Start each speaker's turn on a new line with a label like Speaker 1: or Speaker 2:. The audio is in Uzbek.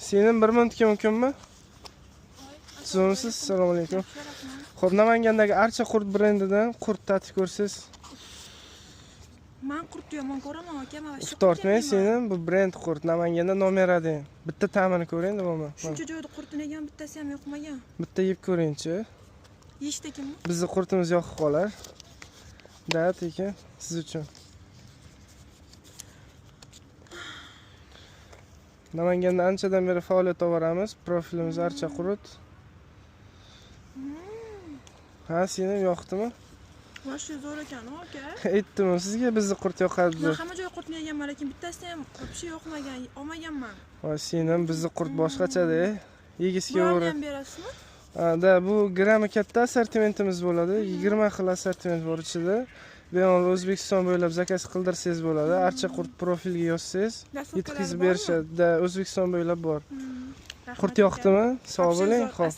Speaker 1: Sening 1 minutga mumkinmi? Sizmisiz? Assalomu alaykum. Xo'p, Namangandagi Archa qurt brendidan qurt tatib ko'rsiz.
Speaker 2: Men qurt yomon ko'raman aka, mana shu.
Speaker 1: Tortmay sening bu brend qurt Namanganda nomer 1. Bitta ta'mini ko'ring nima?
Speaker 2: Shuncha joyda qurtini yegan bittasi ham yo'qmagan.
Speaker 1: Bitta yeb ko'ring-chi.
Speaker 2: Yeshdikmi?
Speaker 1: Bizning qurtimiz yoqib qolar. Da, tekin siz uchun. Namanganda anchadan beri faoliyat olib boramiz. Profilimiz Archa qurt. Ha, seni yoqdimi?
Speaker 2: Vosh zo'r ekan, aka.
Speaker 1: Aytdim sizga bizni qurt yoqadi.
Speaker 2: Men hamma joy qurtni yeganman, lekin bittasi ham вообще yoqmagan, olmaganman.
Speaker 1: Voy, sening bizni qurt boshqacha-da. Yegisga o'rib.
Speaker 2: Ham berasizmi?
Speaker 1: Da, bu grammi katta assortimentimiz bo'ladi. 20 xil assortiment bor ichida. Bemalol O'zbekiston bo'ylab zakaz qildirsangiz bo'ladi. Archa qurt profilga yozsangiz, yetkazib berishadi. Da, O'zbekiston bo'ylab bor. Qurt yoqdimi? Sog' bo'ling. Xo'p.